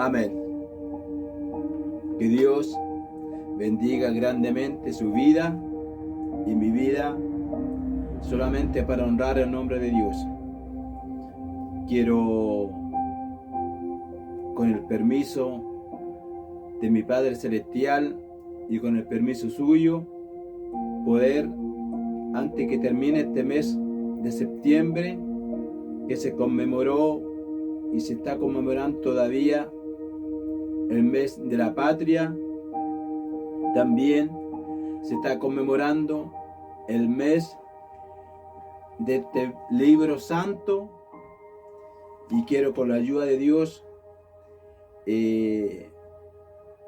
Amén. Que Dios bendiga grandemente su vida y mi vida, solamente para honrar el nombre de Dios. Quiero, con el permiso de mi Padre Celestial y con el permiso suyo, poder, antes que termine este mes de septiembre, que se conmemoró y se está conmemorando todavía el mes de la patria, también se está conmemorando el mes de este libro santo, y quiero, con la ayuda de Dios,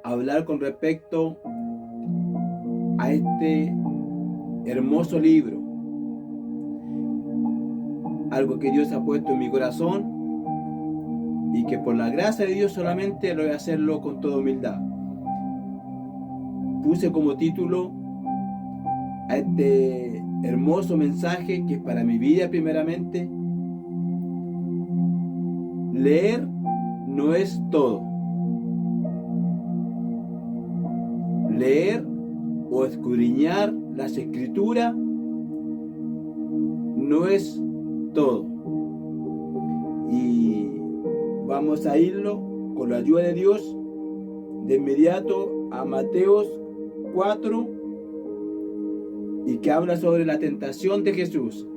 hablar con respecto a este hermoso libro, algo que Dios ha puesto en mi corazón y que por la gracia de Dios solamente lo voy a hacerlo con toda humildad. Puse como título a este hermoso mensaje, que es para mi vida primeramente: leer no es todo. Leer o escudriñar las escrituras no es todo. Y vamos a irlo, con la ayuda de Dios, de inmediato a Mateos 4, y que habla sobre la tentación de Jesús,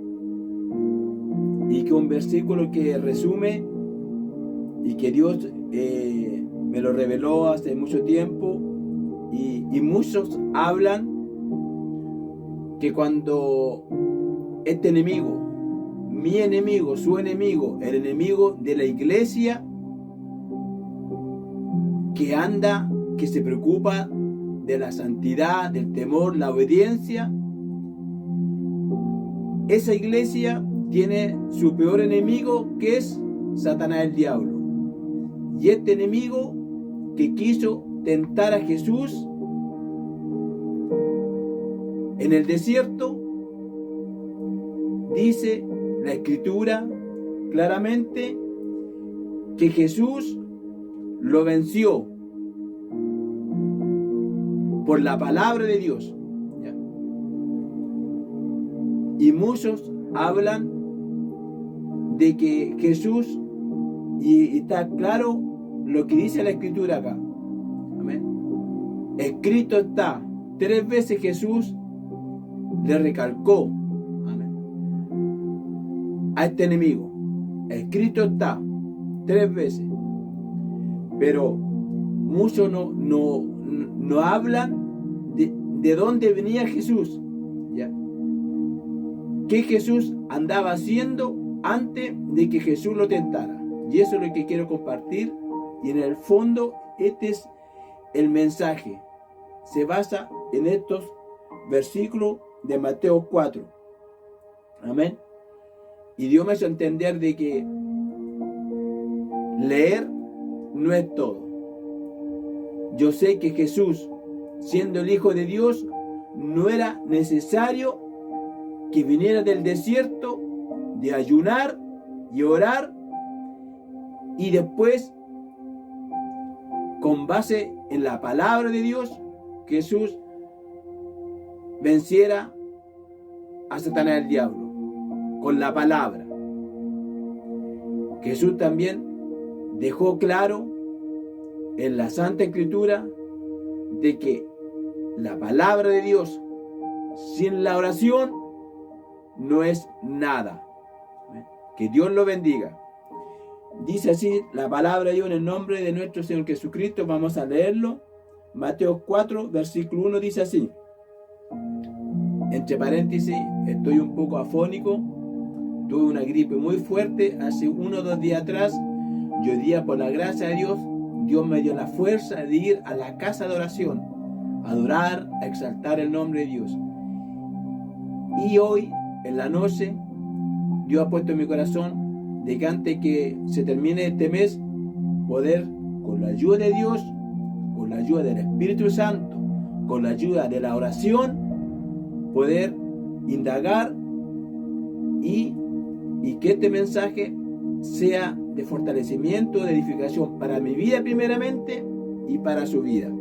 y que un versículo que resume y que Dios me lo reveló hace mucho tiempo, y muchos hablan que cuando este enemigo, mi enemigo, su enemigo, el enemigo de la iglesia, que se preocupa de la santidad, del temor, la obediencia, esa iglesia tiene su peor enemigo, que es Satanás, el diablo. Y este enemigo que quiso tentar a Jesús en el desierto, dice la escritura claramente que Jesús lo venció por la palabra de Dios. ¿Ya? Y muchos hablan de que Jesús, y está claro lo que dice la escritura acá. Amén. Escrito está. 3 veces Jesús le recalcó, amén, a este enemigo. Escrito está 3 veces. Pero muchos no hablan de dónde venía Jesús, ¿ya? ¿Qué Jesús andaba haciendo antes de que Jesús lo tentara? Y eso es lo que quiero compartir. Y en el fondo, este es el mensaje. Se basa en estos versículos de Mateo 4. Amén. Y Dios me hizo entender de que leer no es todo. Yo sé que Jesús, siendo el Hijo de Dios, no era necesario que viniera del desierto, de ayunar y orar, y después, con base en la palabra de Dios, Jesús venciera a Satanás, el diablo, con la palabra. Jesús también dejó claro en la Santa Escritura de que la palabra de Dios sin la oración no es nada. Que Dios lo bendiga. Dice así la palabra de Dios en el nombre de nuestro Señor Jesucristo. Vamos a leerlo. Mateo 4, versículo 1 dice así. Entre paréntesis, estoy un poco afónico. Tuve una gripe muy fuerte hace 1 o 2 días atrás. Y hoy día, por la gracia de Dios, Dios me dio la fuerza de ir a la casa de oración, a adorar, a exaltar el nombre de Dios. Y hoy, en la noche, Dios ha puesto en mi corazón de que antes que se termine este mes, poder, con la ayuda de Dios, con la ayuda del Espíritu Santo, con la ayuda de la oración, poder indagar y que este mensaje sea de fortalecimiento, de edificación para mi vida primeramente y para su vida.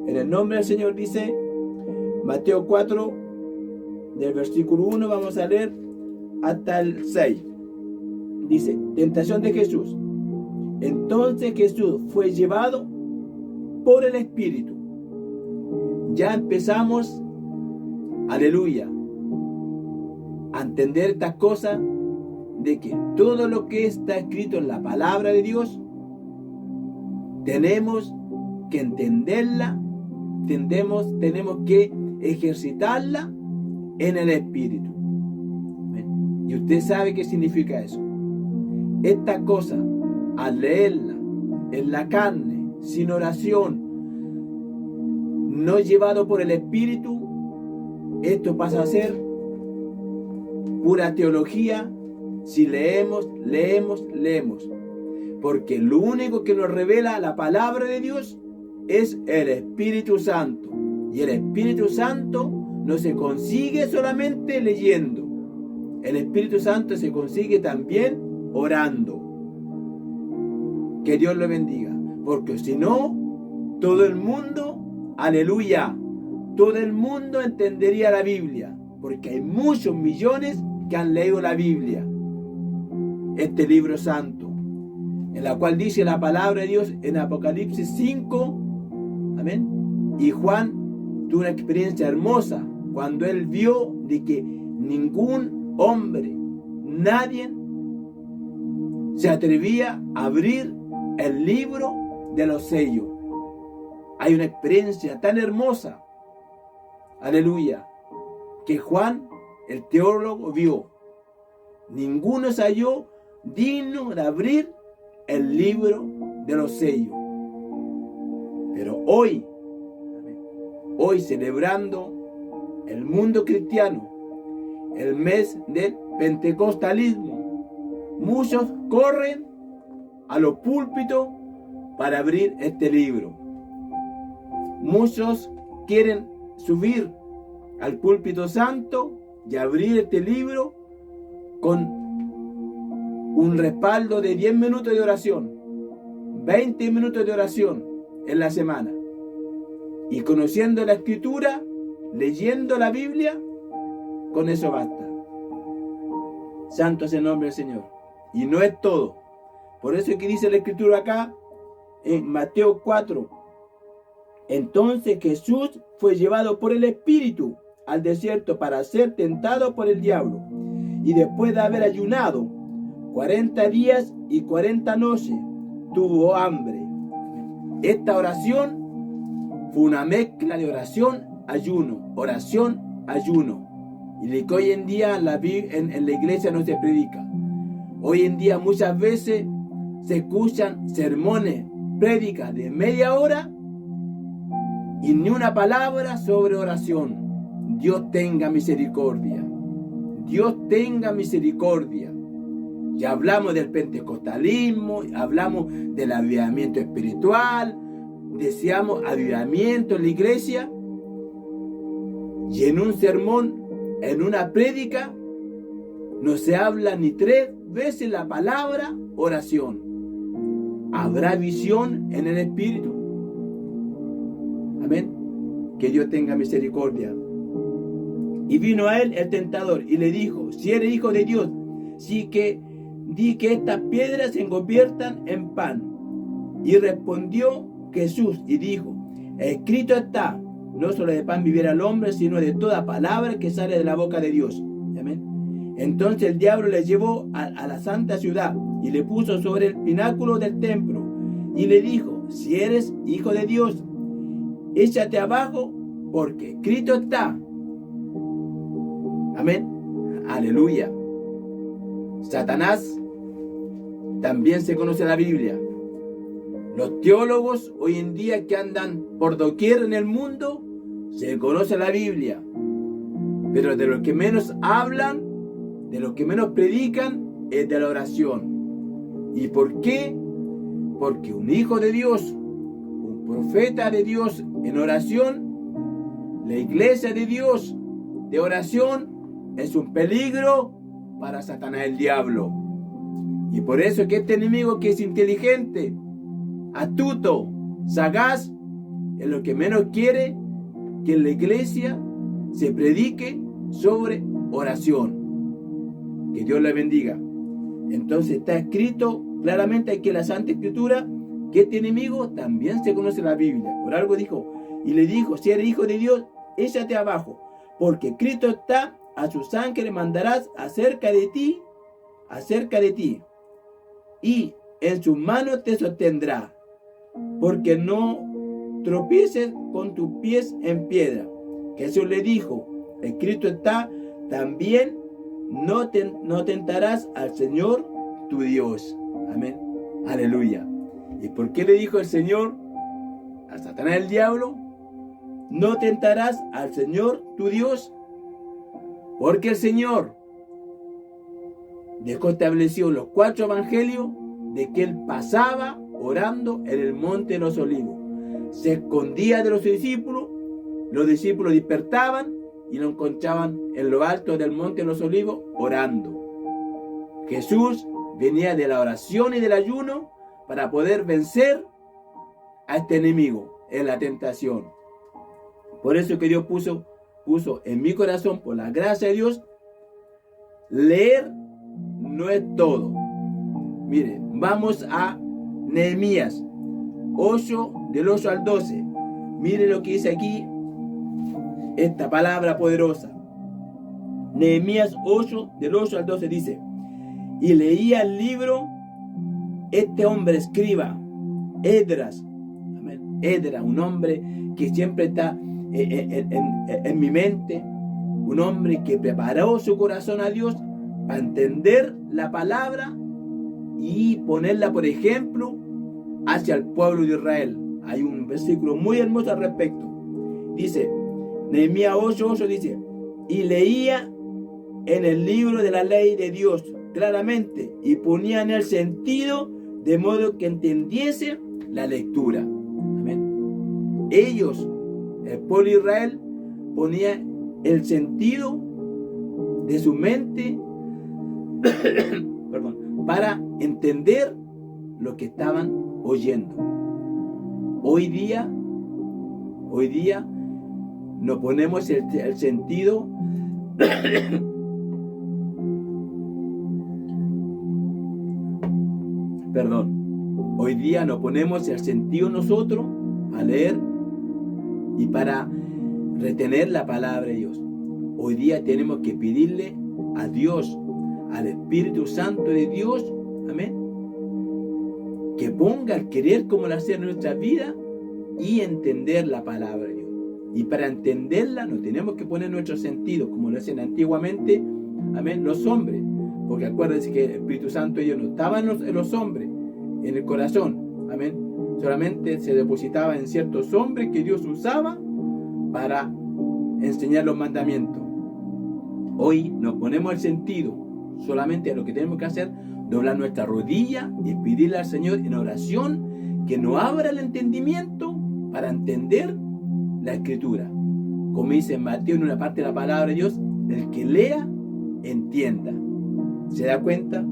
En el nombre del Señor dice Mateo 4, del versículo 1 vamos a leer hasta el 6. Dice, tentación de Jesús. Entonces Jesús fue llevado por el Espíritu. Ya empezamos, aleluya, a entender estas cosas, de que todo lo que está escrito en la palabra de Dios, tenemos que entenderla, tenemos que ejercitarla en el Espíritu. ¿Ven? Y usted sabe qué significa eso. Esta cosa, al leerla en la carne, sin oración, no llevado por el Espíritu, esto pasa a ser pura teología. Si leemos, porque lo único que nos revela la palabra de Dios es el Espíritu Santo. Y el Espíritu Santo no se consigue solamente leyendo. El Espíritu Santo se consigue también orando. Que Dios lo bendiga. Porque si no, todo el mundo, aleluya, todo el mundo entendería la Biblia. Porque hay muchos millones que han leído la Biblia, este libro santo, en la cual dice la palabra de Dios en Apocalipsis 5, amén. Y Juan tuvo una experiencia hermosa cuando él vio de que ningún hombre, nadie se atrevía a abrir el libro de los sellos. Hay una experiencia tan hermosa, aleluya, que Juan, el teólogo, vio. Ninguno se halló digno de abrir el libro de los sellos. Pero hoy celebrando el mundo cristiano, el mes del pentecostalismo, muchos corren a los púlpitos para abrir este libro. Muchos quieren subir al púlpito santo y abrir este libro con un respaldo de 10 minutos de oración, 20 minutos de oración en la semana. Y conociendo la Escritura, leyendo la Biblia, con eso basta. Santo es el nombre del Señor. Y no es todo. Por eso es que dice la Escritura acá, en Mateo 4. Entonces Jesús fue llevado por el Espíritu al desierto para ser tentado por el diablo. Y después de haber ayunado 40 días y 40 noches, tuvo hambre. Esta oración fue una mezcla de oración, ayuno, y de que hoy en día en la iglesia no se predica. Hoy en día muchas veces se escuchan sermones, prédicas de media hora y ni una palabra sobre oración. Dios tenga misericordia. Dios tenga misericordia. Ya hablamos del pentecostalismo, hablamos del avivamiento espiritual, deseamos avivamiento en la iglesia, y en un sermón, en una prédica, no se habla ni 3 veces la palabra oración. ¿Habrá visión en el Espíritu? Amén. Que Dios tenga misericordia. Y vino a él el tentador y le dijo, si eres hijo de Dios, di que estas piedras se conviertan en pan. Y respondió Jesús y dijo, escrito está, no solo de pan vivirá el hombre, sino de toda palabra que sale de la boca de Dios. Amén. Entonces el diablo le llevó a la santa ciudad y le puso sobre el pináculo del templo y le dijo, si eres hijo de Dios, échate abajo, porque escrito está. Amén. Aleluya. Satanás también se conoce la Biblia. Los teólogos hoy en día que andan por doquier en el mundo, se conoce la Biblia. Pero de lo que menos hablan, de lo que menos predican, es de la oración. ¿Y por qué? Porque un hijo de Dios, un profeta de Dios en oración, la iglesia de Dios de oración, es un peligro para Satanás el diablo. Y por eso que este enemigo que es inteligente, astuto, sagaz, es lo que menos quiere que en la iglesia se predique sobre oración. Que Dios le bendiga. Entonces está escrito claramente aquí en la Santa Escritura que este enemigo también se conoce en la Biblia. Por algo dijo, y le dijo, si eres hijo de Dios, échate abajo, porque Cristo está, a sus ángeles mandarás acerca de ti, y en sus manos te sostendrá, porque no tropieces con tus pies en piedra. Jesús le dijo, escrito está, también no tentarás al Señor tu Dios. Amén. Aleluya. ¿Y por qué le dijo el Señor a Satanás el diablo? No tentarás al Señor tu Dios, porque el Señor dejó establecido los 4 evangelios de que Él pasaba orando en el monte de los olivos. Se escondía de los discípulos despertaban y lo encontraban en lo alto del monte de los olivos orando. Jesús venía de la oración y del ayuno para poder vencer a este enemigo en la tentación. Por eso que Dios puso en mi corazón, por la gracia de Dios, leer no es todo. Mire, vamos a Nehemías 8, del 8 al 12. Mire lo que dice aquí esta palabra poderosa. Nehemías 8, del 8 al 12 dice: y leía el libro este hombre escriba, Esdras. Esdras, un hombre que siempre está en mi mente, un hombre que preparó su corazón a Dios para entender la palabra y ponerla por ejemplo hacia el pueblo de Israel. Hay un versículo muy hermoso al respecto. Dice, Nehemías 8:8 dice: y leía en el libro de la ley de Dios claramente y ponía en el sentido de modo que entendiese la lectura. Amén. Ellos, el pueblo de Israel, ponía el sentido de su mente para entender lo que estaban oyendo. Hoy día nos ponemos el sentido hoy día nos ponemos el sentido nosotros a leer y para retener la palabra de Dios. Hoy día tenemos que pedirle a Dios, al Espíritu Santo de Dios, amén, que ponga el querer como lo hacía en nuestra vida y entender la palabra de Dios. Y para entenderla no tenemos que poner nuestro sentido como lo hacían antiguamente, amén, los hombres. Porque acuérdense que el Espíritu Santo ellos no estaban en los hombres, en el corazón, amén. Solamente se depositaba en ciertos hombres que Dios usaba para enseñar los mandamientos. Hoy nos ponemos el sentido, solamente lo que tenemos que hacer, doblar nuestra rodilla y pedirle al Señor en oración que nos abra el entendimiento para entender la Escritura. Como dice en Mateo en una parte de la palabra de Dios, el que lea, entienda. ¿Se da cuenta?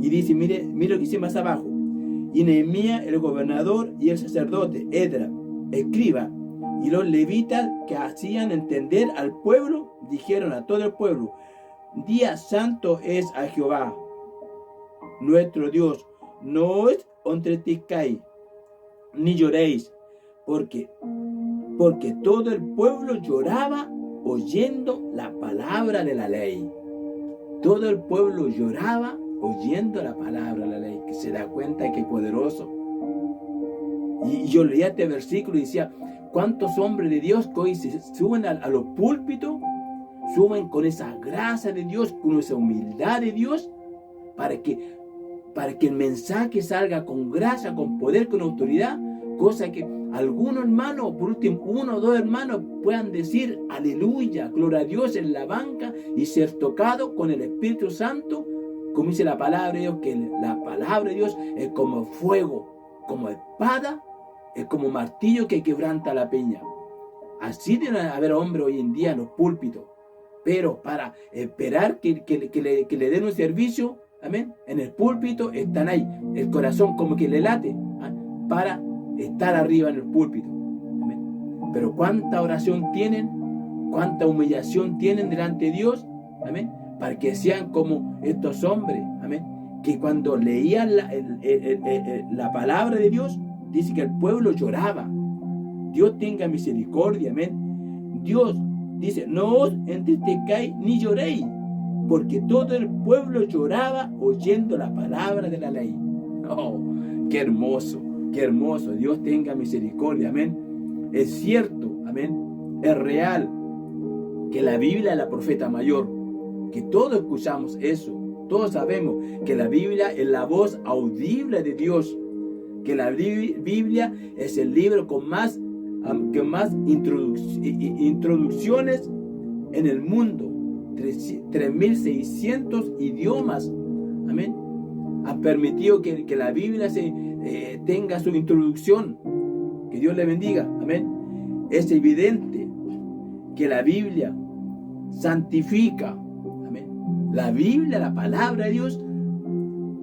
Y dice, mire lo que dice más abajo. Y Nehemías, el gobernador, y el sacerdote, Esdras, escriba, y los levitas que hacían entender al pueblo, dijeron a todo el pueblo: día santo es a Jehová, nuestro Dios. No os entristezcáis, ni lloréis, porque todo el pueblo lloraba oyendo la palabra de la ley. Todo el pueblo lloraba oyendo la palabra de la ley. Que se da cuenta que es poderoso. Y yo leía este versículo y decía, ¿cuántos hombres de Dios que hoy se suben a los púlpitos, suben con esa gracia de Dios, con esa humildad de Dios, para que el mensaje salga con gracia, con poder, con autoridad, cosa que algunos hermanos, por último 1 o 2 hermanos, puedan decir aleluya, gloria a Dios en la banca y ser tocado con el Espíritu Santo, como dice la palabra de Dios, que la palabra de Dios es como fuego, como espada, es como martillo que quebranta la peña. Así deben haber hombres hoy en día en los púlpitos, pero para esperar que le den un servicio, amén, en el púlpito están ahí. El corazón como que le late para estar arriba en el púlpito. Amén. Pero cuánta oración tienen, cuánta humillación tienen delante de Dios, amén, para que sean como estos hombres, amén, que cuando leían la palabra de Dios, dice que el pueblo lloraba. Dios tenga misericordia, amén. Dios dice, no os entristezcáis ni lloréis, porque todo el pueblo lloraba oyendo la palabra de la ley. Oh, qué hermoso, qué hermoso. Dios tenga misericordia, amén. Es cierto, amén, es real que la Biblia es la profeta mayor, que todos escuchamos eso, todos sabemos que la Biblia es la voz audible de Dios, que la Biblia es el libro con más introducciones en el mundo, 3.600 idiomas, amén, han permitido que la Biblia tenga su introducción. Que Dios le bendiga, amén. Es evidente que la Biblia santifica, amén. La Biblia, la palabra de Dios,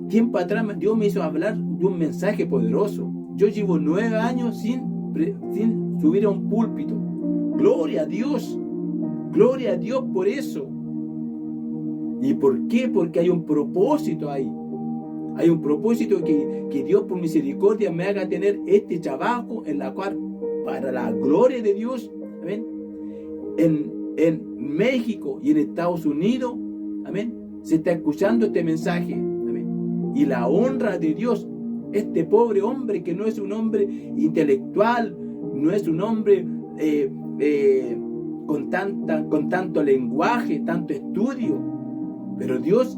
tiempo atrás Dios me hizo hablar de un mensaje poderoso. Yo llevo 9 años sin subir a un púlpito. Gloria a Dios por eso. ¿Y por qué? Porque hay un propósito ahí. Hay un propósito que Dios por misericordia me haga tener este trabajo en la cual, para la gloria de Dios, amén, en México y en Estados Unidos, amén, se está escuchando este mensaje, amén, y la honra de Dios. Este pobre hombre que no es un hombre intelectual, no es un hombre con tanto lenguaje, tanto estudio, pero Dios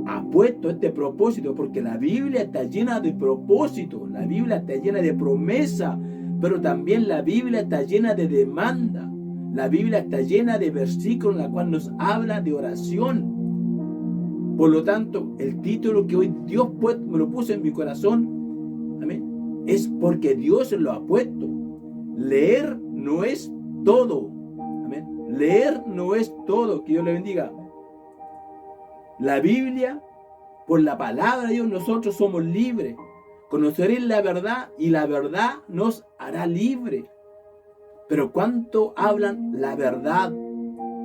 ha puesto este propósito, porque la Biblia está llena de propósito, la Biblia está llena de promesa, pero también la Biblia está llena de demanda. La Biblia está llena de versículos en la cual nos habla de oración. Por lo tanto, el título que hoy Dios me lo puso en mi corazón, amén, es porque Dios lo ha puesto. Leer no es todo, amén. Leer no es todo. Que Dios le bendiga. La Biblia, por la palabra de Dios, nosotros somos libres. Conoceréis la verdad y la verdad nos hará libres. Pero ¿cuánto hablan la verdad?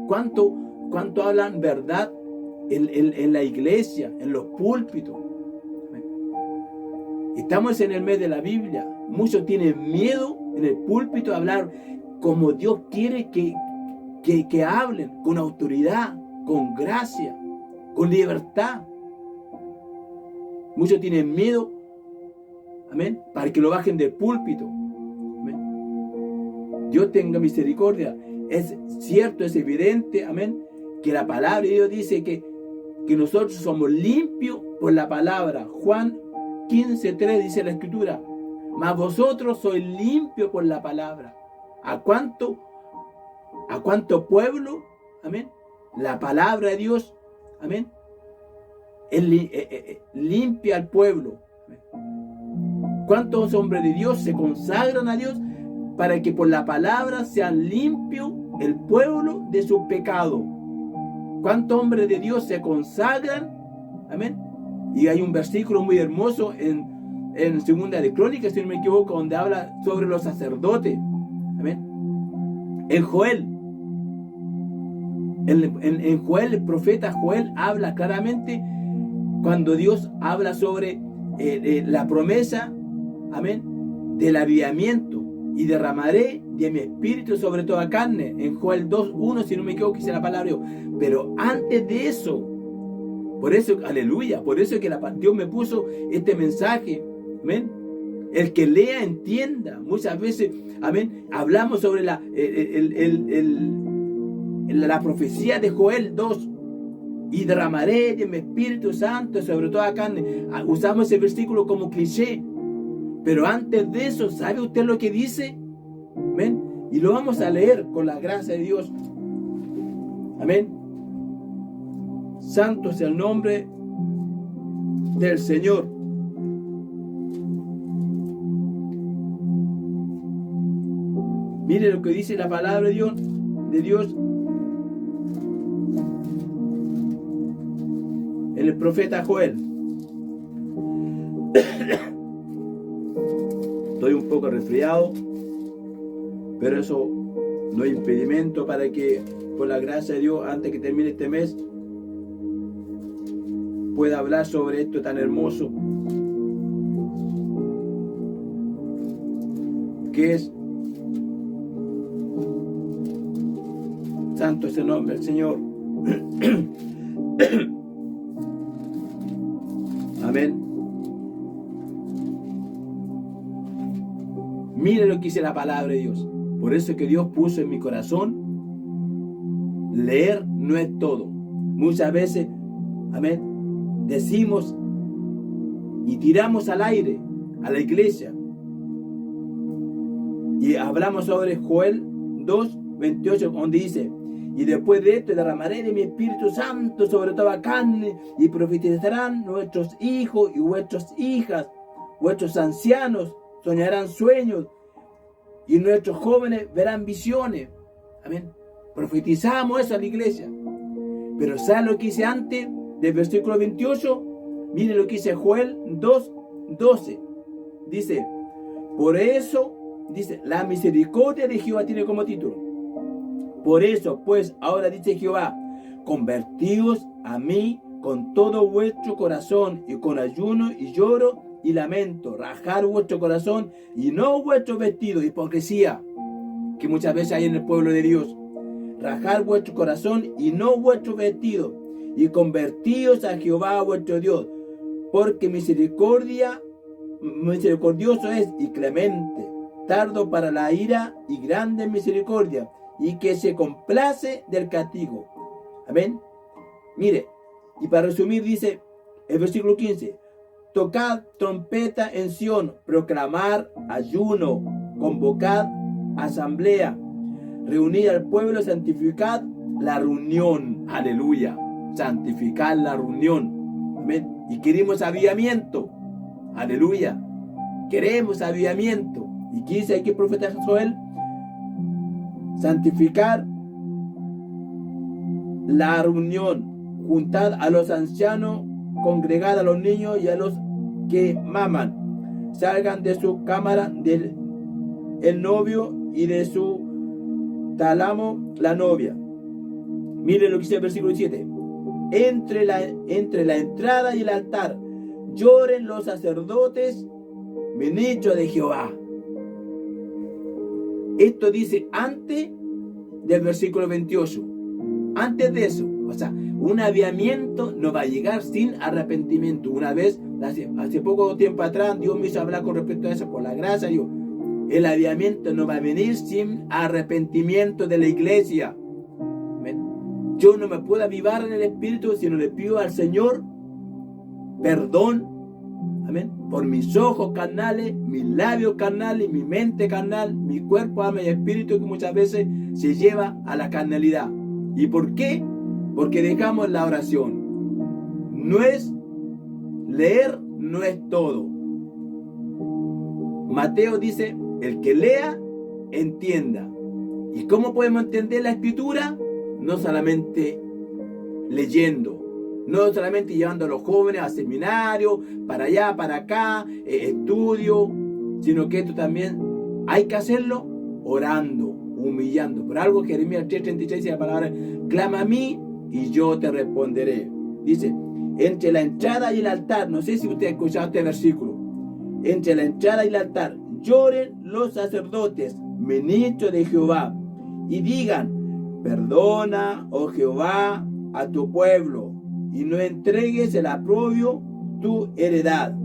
¿Cuánto hablan verdad en la iglesia, en los púlpitos? Estamos en el mes de la Biblia. Muchos tienen miedo en el púlpito a hablar como Dios quiere que hablen, con autoridad, con gracia, con libertad. Muchos tienen miedo, amén, para que lo bajen del púlpito. Amén. Dios tenga misericordia. Es cierto, es evidente, amén, que la palabra de Dios dice que nosotros somos limpios por la palabra. Juan 15:3 dice la Escritura, mas vosotros sois limpios por la palabra. ¿A cuánto pueblo, amén, la palabra de Dios, amén, limpia al pueblo? ¿Cuántos hombres de Dios se consagran a Dios para que por la palabra sean limpios el pueblo de su pecado? ¿Cuántos hombres de Dios se consagran? Amén. Y hay un versículo muy hermoso en Segunda de Crónicas, si no me equivoco, donde habla sobre los sacerdotes. Amén. En Joel, el profeta Joel habla claramente cuando Dios habla sobre la promesa, amén, del avivamiento, y derramaré de mi espíritu sobre toda carne, en Joel 2:1, si no me equivoco, dice la palabra de Dios. Pero antes de eso, por eso, aleluya, por eso es que Dios me puso este mensaje, amén. El que lea entienda. Muchas veces, amén, hablamos sobre la profecía de Joel 2, y derramaré de mi Espíritu Santo sobre toda carne. Usamos ese versículo como cliché, pero antes de eso, ¿sabe usted lo que dice? Amén. Y lo vamos a leer con la gracia de Dios. Amén. Santo es el nombre del Señor. Mire lo que dice la palabra de Dios. el profeta Joel. Estoy un poco resfriado, pero eso no es impedimento para que, por la gracia de Dios, antes que termine este mes, pueda hablar sobre esto tan hermoso que es. Santo es el nombre del Señor. Amén. Mire lo que dice la palabra de Dios. Por eso es que Dios puso en mi corazón, leer no es todo. Muchas veces, amén, decimos y tiramos al aire a la iglesia. Y hablamos sobre Joel 2:28, donde dice: y después de esto derramaré de mi Espíritu Santo sobre toda carne, y profetizarán nuestros hijos y vuestras hijas, vuestros ancianos soñarán sueños, y nuestros jóvenes verán visiones. Amén. Profetizamos eso a la iglesia. Pero ¿sabe lo que dice antes del versículo 28? Mire lo que dice Joel 2:12. Dice: por eso, dice, la misericordia de Jehová tiene como título. Por eso, pues, ahora dice Jehová: convertíos a mí con todo vuestro corazón, y con ayuno y lloro y lamento, rajar vuestro corazón y no vuestro vestido. Hipocresía que muchas veces hay en el pueblo de Dios. Rajar vuestro corazón y no vuestro vestido, y convertíos a Jehová vuestro Dios, porque misericordioso es y clemente, tardo para la ira y grande en misericordia, y que se complace del castigo. Amén. Mire, y para resumir dice el versículo 15: tocad trompeta en Sión, proclamar ayuno, convocad asamblea, reunid al pueblo, santificad la reunión. Aleluya. Santificar la reunión. Amén. Y queremos avivamiento. Aleluya. Queremos avivamiento. ¿Y qué dice aquí el profeta Joel? Santificar la reunión, juntad a los ancianos, congregad a los niños y a los que maman. Salgan de su cámara el novio y de su tálamo la novia. Mire lo que dice el versículo 7. Entre la entrada y el altar lloren los sacerdotes, ministros de Jehová. Esto dice antes del versículo 28. Antes de eso, o sea, un avivamiento no va a llegar sin arrepentimiento. Una vez, hace poco tiempo atrás, Dios me hizo hablar con respecto a eso, por la gracia de Dios. El avivamiento no va a venir sin arrepentimiento de la iglesia. ¿Amén? Yo no me puedo avivar en el Espíritu si no le pido al Señor perdón. Amén. Por mis ojos carnales, mis labios carnales, mi mente carnal, mi cuerpo, alma y espíritu, que muchas veces se lleva a la carnalidad. ¿Y por qué? Porque dejamos la oración. No es leer, no es todo. Mateo dice: el que lea, entienda. ¿Y cómo podemos entender la escritura? No solamente leyendo, no solamente llevando a los jóvenes a seminarios, para allá, para acá, estudio, sino que esto también hay que hacerlo orando, humillando. Por algo Jeremías 3:36 dice la palabra: clama a mí y yo te responderé. Dice: entre la entrada y el altar, no sé si usted ha escuchado este versículo, entre la entrada y el altar lloren los sacerdotes, ministros de Jehová, y digan: perdona, oh Jehová, a tu pueblo, y no entregues el aprobio tu heredad,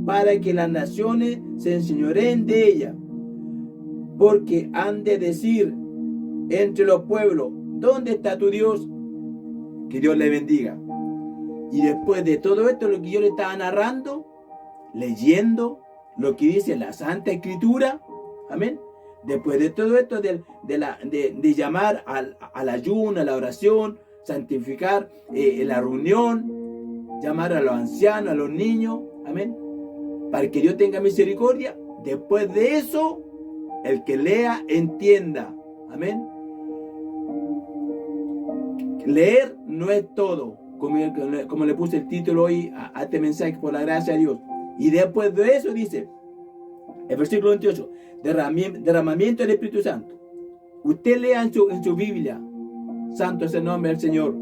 para que las naciones se enseñoreen de ella. Porque han de decir entre los pueblos: ¿dónde está tu Dios? Que Dios le bendiga. Y después de todo esto, lo que yo le estaba narrando, leyendo lo que dice la Santa Escritura, amén. Después de todo esto, de llamar al ayuno, a la oración, santificar la reunión, llamar a los ancianos, a los niños, amén, para que Dios tenga misericordia. Después de eso, el que lea, entienda, amén. Leer no es todo. como le puse el título hoy a este mensaje, por la gracia de Dios. Y después de eso dice, el versículo 28, derramamiento del Espíritu Santo. Usted lea en su Biblia, santo es el nombre del Señor.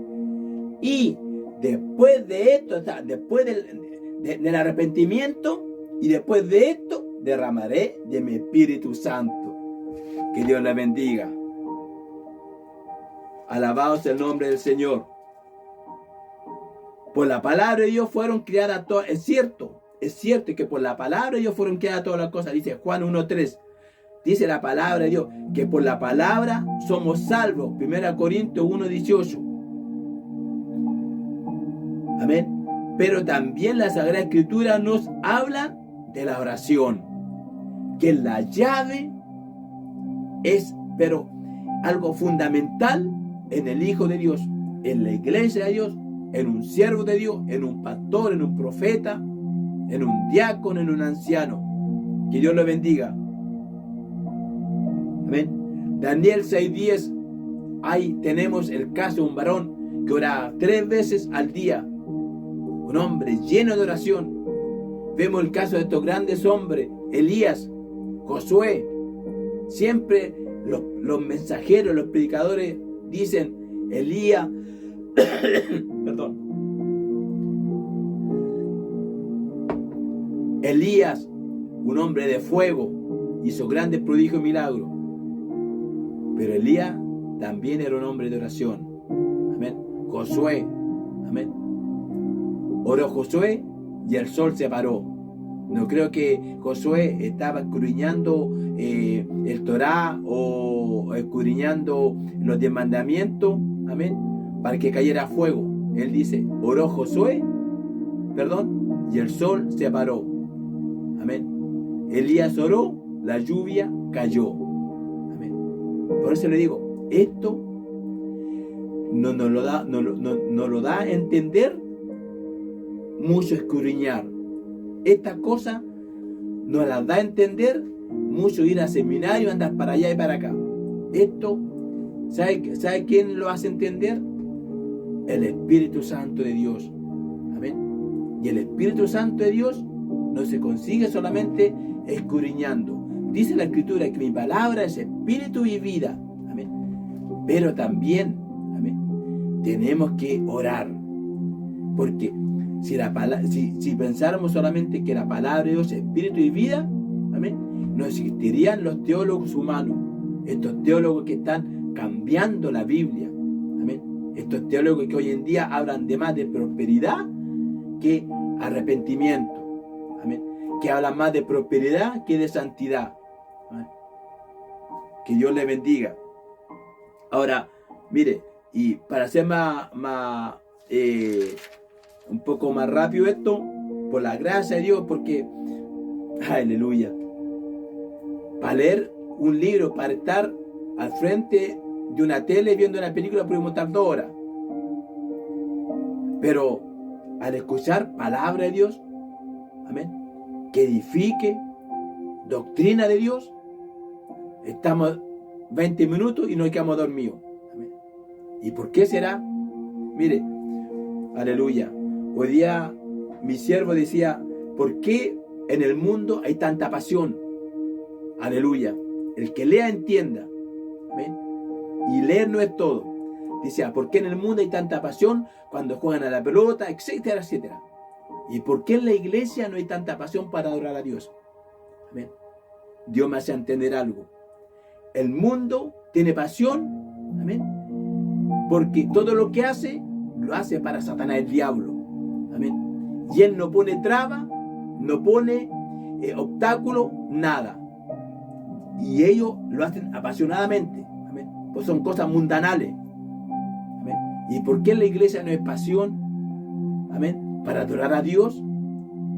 Y después de esto, después del arrepentimiento, y después de esto, derramaré de mi Espíritu Santo. Que Dios le bendiga. Alabado sea el nombre del Señor. Por la palabra de Dios fueron creadas todas. Es cierto que por la palabra de Dios fueron creadas todas las cosas. Dice Juan 1:3. Dice la palabra de Dios que por la palabra somos salvos. 1 Corintios 1:18. Amén. Pero también la Sagrada Escritura nos habla de la oración, que la llave es, pero algo fundamental en el Hijo de Dios, en la iglesia de Dios, en un siervo de Dios, en un pastor, en un profeta, en un diácono, en un anciano. Que Dios lo bendiga. Amén. Daniel 6:10. Ahí tenemos el caso de un varón que oraba 3 veces al día. Un hombre lleno de oración. Vemos el caso de estos grandes hombres, Elías, Josué. Siempre los mensajeros, los predicadores dicen, Elías, perdón, Elías, un hombre de fuego, hizo grandes prodigios y milagros. Pero Elías también era un hombre de oración. Amén. Josué, amén. Oró Josué y el sol se paró. No creo que Josué estaba escudriñando el Torá o escudriñando los 10 mandamientos, amén, para que cayera fuego. Él dice, oró Josué, perdón, y el sol se paró. Amén. Elías oró, la lluvia cayó. Amén. Por eso le digo, esto no lo da a entender mucho escudriñar. Esta cosa nos la da a entender mucho ir a seminario, andar para allá y para acá. Esto, ¿sabe quién lo hace entender? El Espíritu Santo de Dios. Amén. Y el Espíritu Santo de Dios no se consigue solamente escudriñando. Dice la Escritura que mi palabra es espíritu y vida. Amén. Pero también, amén, tenemos que orar. Porque si pensáramos solamente que la palabra de Dios es espíritu y vida, amén, no existirían los teólogos humanos, estos teólogos que están cambiando la Biblia, amén, estos teólogos que hoy en día hablan de más de prosperidad que arrepentimiento, amén, que hablan más de prosperidad que de santidad. Amén. Que Dios le bendiga. Ahora, mire, y para hacer un poco más rápido esto, por la gracia de Dios, porque, aleluya, para leer un libro, para estar al frente de una tele viendo una película podemos estar 2 horas, pero al escuchar palabra de Dios, amén, que edifique, doctrina de Dios, estamos 20 minutos y nos quedamos dormidos. Amén. ¿Y por qué será? Mire, aleluya. Hoy día mi siervo decía, ¿por qué en el mundo hay tanta pasión? Aleluya. El que lea entienda. ¿Amén? Y leer no es todo. Dice, ¿por qué en el mundo hay tanta pasión cuando juegan a la pelota, etcétera, etcétera? ¿Y por qué en la iglesia no hay tanta pasión para adorar a Dios? Amén. Dios me hace entender algo. El mundo tiene pasión, amén, porque todo lo que hace, lo hace para Satanás, el diablo. Amén. Y él no pone traba, no pone obstáculo, nada. Y ellos lo hacen apasionadamente. Amén. Pues son cosas mundanales. Amén. ¿Y por qué en la iglesia no hay pasión? Amén. Para adorar a Dios.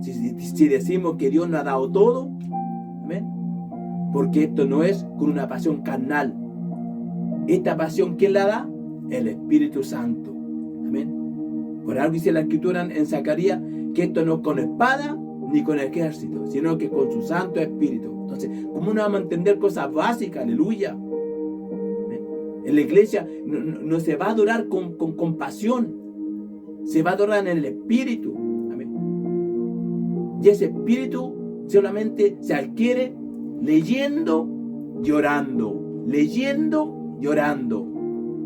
Si decimos que Dios nos ha dado todo. Amén. Porque esto no es con una pasión carnal. Esta pasión, ¿quién la da? El Espíritu Santo. Amén. Por algo dice la Escritura en Zacarías que esto no es con espada ni con ejército, sino que con su Santo Espíritu. Entonces, ¿cómo no vamos a entender cosas básicas? Aleluya. En la iglesia no se va a adorar con pasión. se va a adorar en el espíritu. Amén. Y ese espíritu solamente se adquiere leyendo y orando. Leyendo y orando.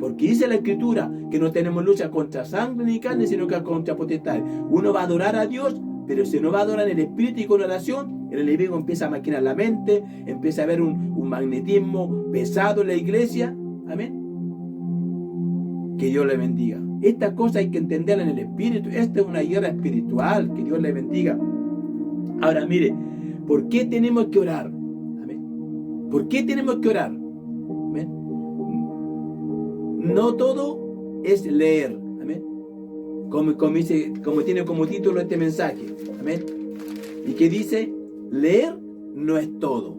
Porque dice la Escritura que no tenemos lucha contra sangre ni carne, sino que contra potestades. Uno va a adorar a Dios, pero si no va a adorar en el espíritu y con oración, el enemigo empieza a maquinar la mente, empieza a haber un magnetismo pesado en la iglesia. Amén. Que Dios le bendiga. Esta cosa hay que entenderla en el espíritu. Esta es una guerra espiritual. Que Dios le bendiga. Ahora mire, ¿por qué tenemos que orar? Amén. ¿Por qué tenemos que orar? Amén. No todo es leer. Amén. Como tiene como título este mensaje. Amén. Y que dice, leer no es todo.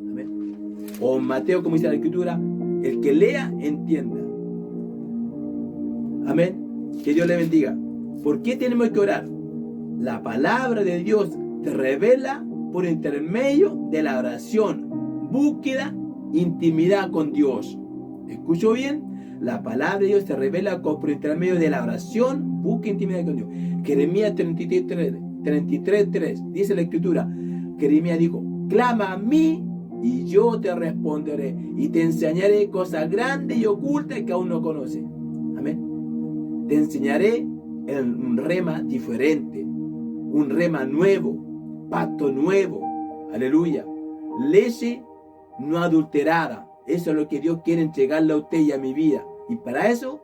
Amén. O Mateo, como dice la Escritura, el que lea, entienda. Amén. Que Dios le bendiga. ¿Por qué tenemos que orar? La palabra de Dios te revela por intermedio de la oración, búsqueda, intimidad con Dios. ¿Escucho bien? La palabra de Dios se revela por intermedio de la oración, búsqueda, intimidad con Dios. Jeremías 33:3 dice la Escritura. Jeremías dijo, clama a mí y yo te responderé y te enseñaré cosas grandes y ocultas que aún no conoces. Amén. Te enseñaré un rema diferente, un rema nuevo, pacto nuevo. Aleluya. Leche no adulterada. Eso es lo que Dios quiere entregarle a usted y a mi vida. Y para eso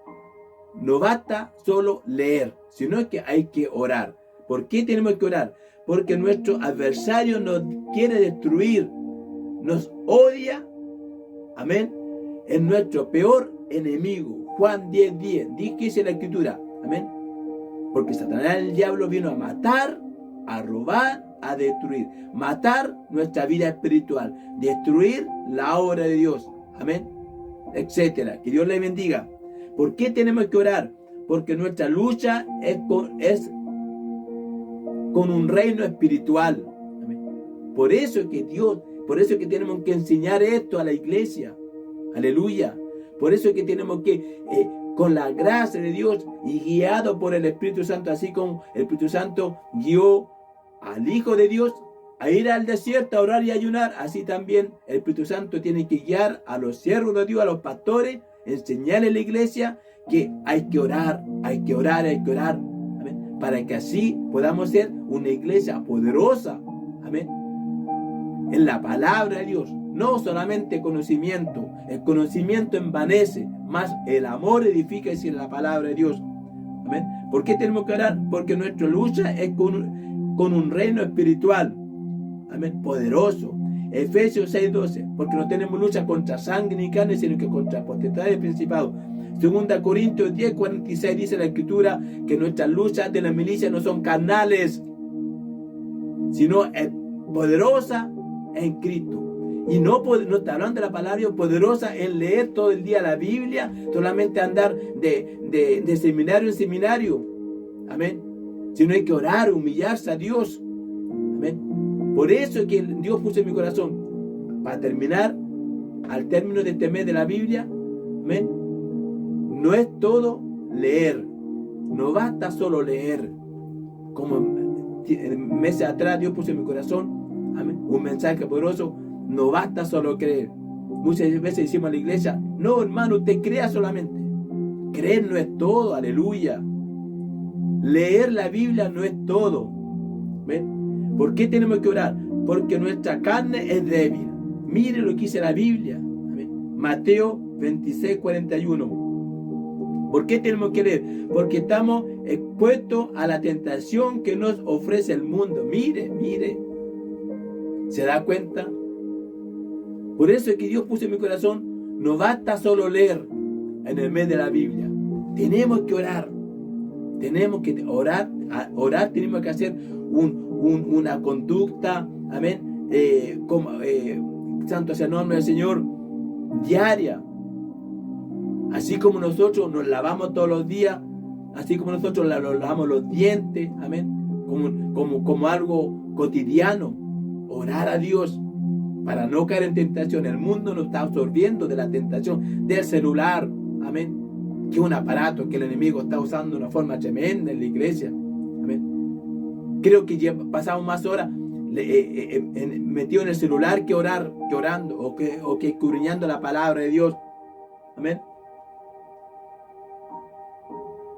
no basta solo leer, sino que hay que orar. ¿Por qué tenemos que orar? Porque nuestro adversario nos quiere destruir, nos odia. Amén. Es nuestro peor enemigo. Juan 10:10. Dice la Escritura. Amén. Porque Satanás, el diablo, vino a matar, a robar, a destruir. Matar nuestra vida espiritual. Destruir la obra de Dios. Amén. Etcétera. Que Dios le bendiga. ¿Por qué tenemos que orar? Porque nuestra lucha es con un reino espiritual. Amén. Por eso que tenemos que enseñar esto a la iglesia. Aleluya. Por eso es que tenemos que, con la gracia de Dios y guiado por el Espíritu Santo, así como el Espíritu Santo guió al Hijo de Dios a ir al desierto a orar y ayunar, así también el Espíritu Santo tiene que guiar a los siervos de Dios, a los pastores, enseñarles a la iglesia que hay que orar, hay que orar, hay que orar. Amén. Para que así podamos ser una iglesia poderosa. Amén. En la palabra de Dios. No solamente conocimiento, el conocimiento envanece, más el amor edifica, y la palabra de Dios. Amén. ¿Por qué tenemos que orar? Porque nuestra lucha es con un reino espiritual. Amén. Poderoso. Efesios 6:12. Porque no tenemos lucha contra sangre ni carne, sino que contra potestades y principados. 2 Corintios 10:46 dice la Escritura que nuestras luchas de la milicia no son carnales, sino poderosas en Cristo. Y no está hablando de la palabra poderosa en leer todo el día la Biblia, solamente andar de seminario en seminario. Amén. Sino hay que orar, humillarse a Dios. Amén. Por eso es que Dios puso en mi corazón, para terminar, al término de este mes de la Biblia, amén, no es todo leer. No basta solo leer. Como meses atrás Dios puso en mi corazón, amén, un mensaje poderoso. No basta solo creer. Muchas veces decimos a la iglesia, no hermano, usted crea solamente. Creer no es todo, aleluya. Leer la Biblia no es todo. ¿Ven? ¿Por qué tenemos que orar? Porque nuestra carne es débil. Mire lo que dice la Biblia. ¿Ven? Mateo 26:41. ¿Por qué tenemos que leer? Porque estamos expuestos a la tentación que nos ofrece el mundo. Mire. ¿Se da cuenta? Por eso es que Dios puso en mi corazón, no basta solo leer en el mes de la Biblia. Tenemos que orar. Tenemos que orar. Tenemos que hacer una conducta, amén, santo sea el nombre del Señor, diaria. Así como nosotros nos lavamos todos los días, así como nosotros nos lavamos los dientes, amén, como algo cotidiano, orar a Dios para no caer en tentación. El mundo nos está absorbiendo de la tentación del celular, amén, que es un aparato que el enemigo está usando de una forma tremenda en la iglesia. Amén. Creo que ya pasamos más horas metido en el celular que orando o que escudriñando la palabra de Dios. Amén.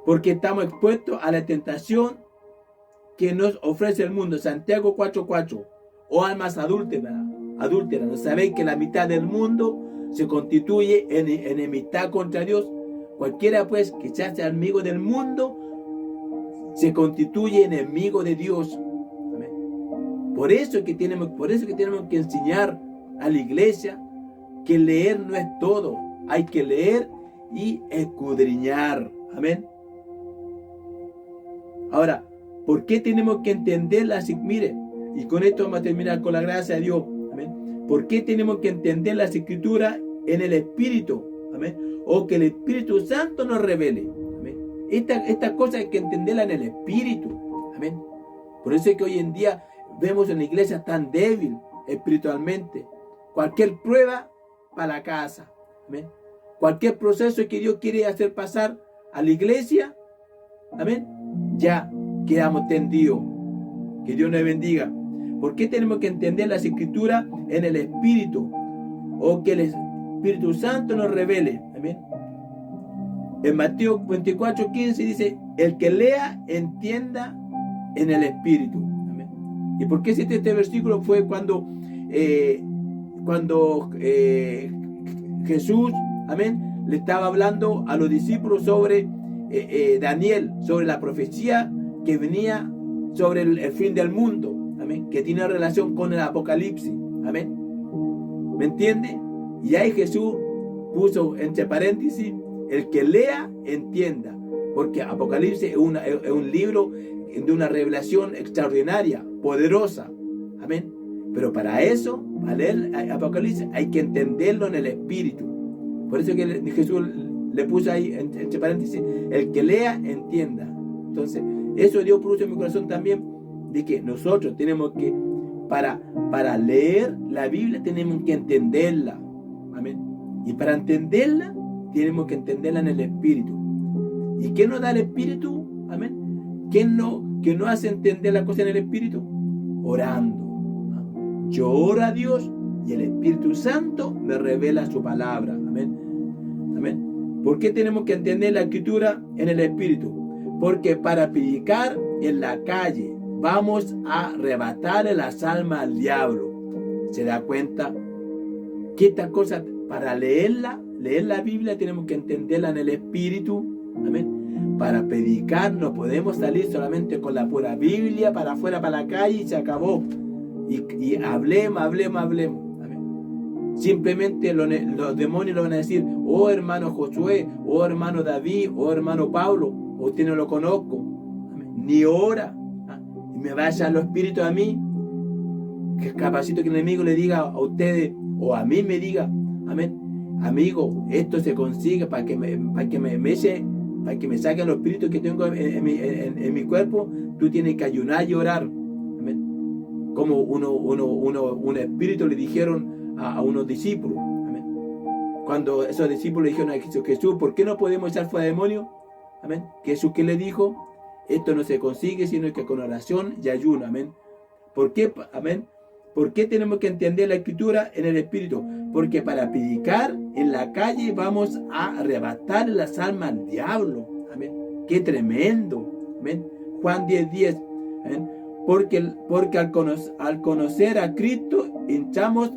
Porque estamos expuestos a la tentación que nos ofrece el mundo. Santiago 4:4. Oh almas adúlteras, ¿no sabéis que la mitad del mundo se constituye en enemistad contra Dios? Cualquiera pues que se hace amigo del mundo se constituye enemigo de Dios. Amén. Por eso que tenemos que enseñar a la iglesia que leer no es todo. Hay que leer y escudriñar. Amén. Ahora, ¿por qué tenemos que entenderla así? Mire, y con esto vamos a terminar con la gracia de Dios. Amén. ¿Por qué tenemos que entender las escrituras en el Espíritu? Amén. O que el Espíritu Santo nos revele. Amén. Esta cosa hay que entenderla en el Espíritu. Amén. Por eso es que hoy en día vemos en la iglesia tan débil espiritualmente. Cualquier prueba para la casa. Amén. Cualquier proceso que Dios quiere hacer pasar a la iglesia. Amén. Ya quedamos tendidos. Que Dios nos bendiga. ¿Por qué tenemos que entender las escrituras en el Espíritu? O que el Espíritu Santo nos revele. Amén. En Mateo 24:15 dice: el que lea, entienda en el Espíritu. Amén. ¿Y por qué cité este versículo? Fue cuando Jesús, amén, le estaba hablando a los discípulos sobre Daniel, sobre la profecía que venía sobre el fin del mundo, amén, que tiene relación con el Apocalipsis, amén. ¿Me entiende? Y ahí Jesús puso entre paréntesis: el que lea, entienda, porque Apocalipsis es un libro de una revelación extraordinaria, poderosa, amén. Pero para eso, para leer Apocalipsis, hay que entenderlo en el Espíritu. Por eso que Jesús le puso ahí entre paréntesis: el que lea, entienda. Entonces, eso Dios puso en mi corazón también, de que nosotros tenemos que, para leer la Biblia, tenemos que entenderla. Amén. Y para entenderla, tenemos que entenderla en el Espíritu. ¿Y qué nos da el Espíritu? Amén. ¿Qué no hace entender la cosa en el Espíritu? Orando. Yo oro a Dios y el Espíritu Santo me revela su palabra. Amén. Amén. ¿Por qué tenemos que entender la Escritura en el Espíritu? Porque para predicar en la calle vamos a arrebatarle las almas al diablo. ¿Se da cuenta? Que estas cosas, para leer la Biblia, tenemos que entenderla en el Espíritu. Amén. Para predicar no podemos salir solamente con la pura Biblia para afuera, para la calle, y se acabó. Y hablemos. Amén. Simplemente los demonios lo van a decir: oh hermano Josué, oh hermano David, oh hermano Pablo, usted no lo conozco. Amén. Ni ora. Y me va a echar los espíritus a mí. Que capacito que el enemigo le diga a ustedes, o a mí me diga: amén, amigo, esto se consigue para que me saquen los espíritus que tengo en mi cuerpo. Tú tienes que ayunar y orar. Amén. Como un espíritu le dijeron a unos discípulos. Amén. Cuando esos discípulos le dijeron a Jesús: ¿por qué no podemos echar fuera demonios? Amén. Jesús, ¿qué le dijo? Esto no se consigue sino que con oración y ayuno. Amén. ¿Por qué? Amén. ¿Por qué tenemos que entender la Escritura en el Espíritu? Porque para predicar en la calle vamos a arrebatar las almas al diablo. Amén. ¡Qué tremendo! Amén. Juan 10:10. Amén. Porque al conocer a Cristo entramos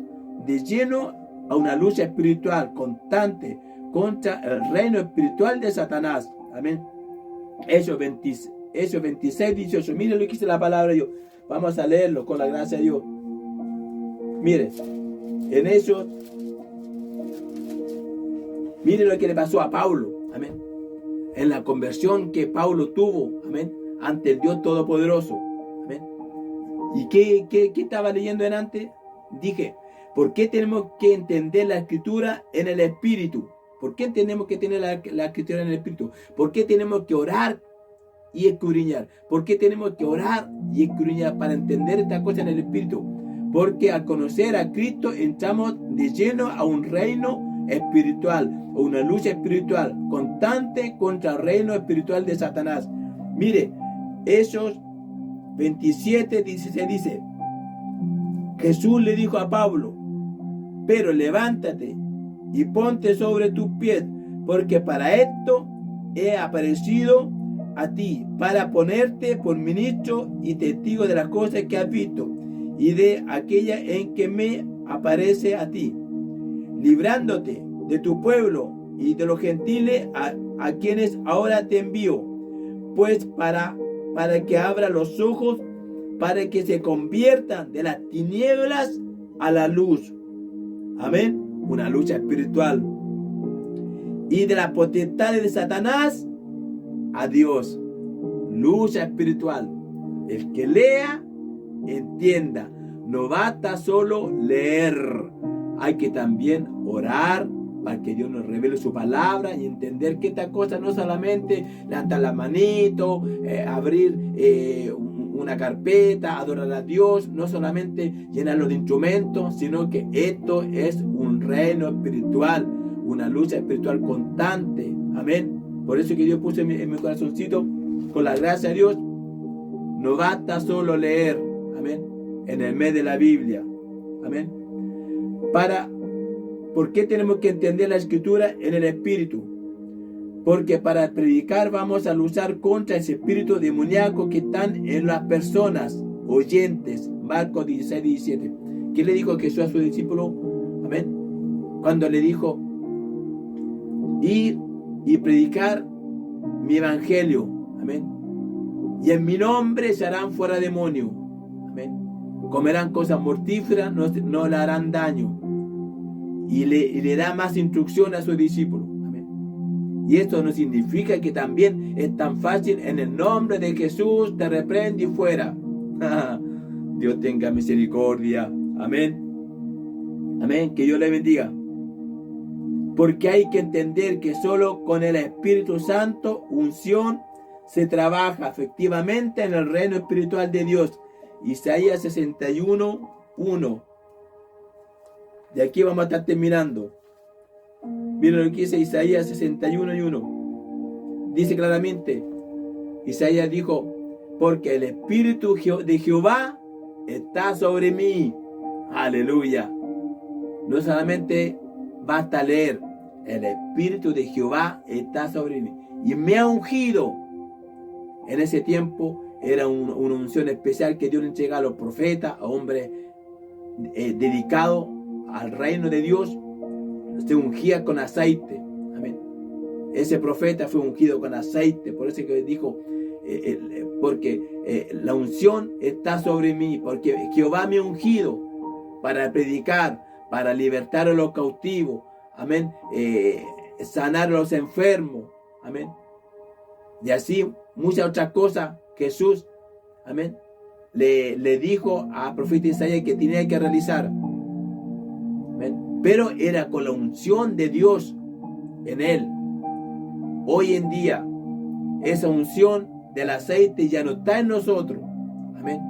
de lleno a una lucha espiritual constante contra el reino espiritual de Satanás. Amén. Hechos 26:18. Miren lo que dice la palabra de Dios. Vamos a leerlo con la gracia de Dios. Miren, en eso, miren lo que le pasó a Pablo. Amén. En la conversión que Pablo tuvo. Amén. Ante el Dios Todopoderoso. Amén. ¿Y qué estaba leyendo en antes? Dije: ¿por qué tenemos que entender la Escritura en el Espíritu? ¿Por qué tenemos que tener la Escritura en el Espíritu? ¿Por qué tenemos que orar y escudriñar? ¿Por qué tenemos que orar y escudriñar para entender esta cosa en el Espíritu? Porque al conocer a Cristo entramos de lleno a un reino espiritual o una lucha espiritual constante contra el reino espiritual de Satanás. Mire, Hechos 27:16 dice, Jesús le dijo a Pablo, pero levántate y ponte sobre tus pies, porque para esto he aparecido a ti, para ponerte por ministro y testigo de las cosas que has visto y de aquella en que me aparece a ti, librándote de tu pueblo y de los gentiles a quienes ahora te envío, pues para que abra los ojos, para que se conviertan de las tinieblas a la luz. Amén. Una lucha espiritual. Y de las potestades de Satanás a Dios. Lucha espiritual. El que lea, entienda. No basta solo leer. Hay que también orar para que Dios nos revele su palabra y entender que esta cosa no solamente levantar la manito, abrir una carpeta, adorar a Dios, no solamente llenarlo de instrumentos, sino que esto es un reino espiritual, una lucha espiritual constante. Amén. Por eso que Dios puso en mi corazoncito, con la gracia de Dios, no basta solo leer, amén, en el mes de la Biblia. Amén. ¿Por qué tenemos que entender la escritura en el espíritu? Porque para predicar vamos a luchar contra ese espíritu demoníaco que están en las personas oyentes. Marcos 16:17. ¿Qué le dijo Jesús a su discípulo? Amén. Cuando le dijo, ir y predicar mi evangelio. Amén. Y en mi nombre se harán fuera demonios. Amén. Comerán cosas mortíferas, no le harán daño. Y le da más instrucción a sus discípulos. Amén. Y esto no significa que también es tan fácil, en el nombre de Jesús te reprende y fuera. Dios tenga misericordia. Amén. Amén. Que Dios le bendiga. Porque hay que entender que solo con el Espíritu Santo, unción, se trabaja efectivamente en el reino espiritual de Dios. Isaías 61:1. De aquí vamos a estar terminando. Miren lo que dice Isaías 61:1. Dice claramente, Isaías dijo, porque el Espíritu de Jehová está sobre mí. Aleluya. No solamente basta leer, el Espíritu de Jehová está sobre mí. Y me ha ungido. En ese tiempo era una unción especial que Dios le entregaba a los profetas, a hombres dedicados al reino de Dios. Se ungía con aceite. Amén. Ese profeta fue ungido con aceite. Por eso que dijo, porque la unción está sobre mí, porque Jehová me ha ungido para predicar, para libertar a los cautivos. Amén. Sanar a los enfermos. Amén. Y así muchas otras cosas Jesús, amén, le dijo al profeta Isaías que tenía que realizar. Amén. Pero era con la unción de Dios en él. Hoy en día, esa unción del aceite ya no está en nosotros. Amén.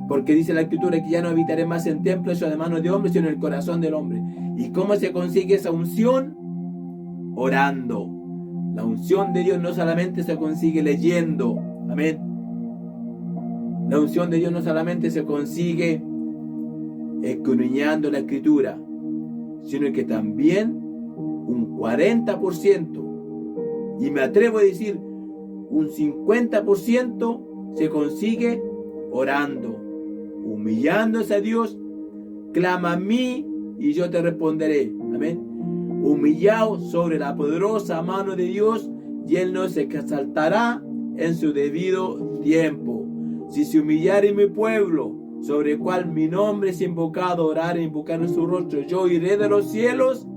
Porque dice la Escritura que ya no habitaré más en templos hechos de manos de hombres, sino en el corazón del hombre. ¿Y cómo se consigue esa unción? Orando. La unción de Dios no solamente se consigue leyendo. Amén. La unción de Dios no solamente se consigue escudriñando la Escritura, sino que también un 40%, y me atrevo a decir un 50%, se consigue orando, humillándose a Dios. Clama a mí y yo te responderé. Amén. Humillado sobre la poderosa mano de Dios, y Él no se exaltará en su debido tiempo. Si se humillare mi pueblo, sobre el cual mi nombre es invocado, orar e invocar en su rostro, yo iré de los cielos,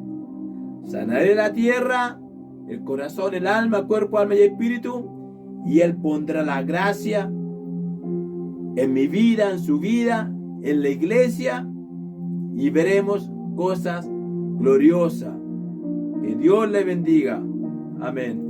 sanaré la tierra, el corazón, el alma, cuerpo, alma y espíritu, y Él pondrá la gracia en mi vida, en su vida, en la iglesia, y veremos cosas gloriosas. Que Dios le bendiga. Amén.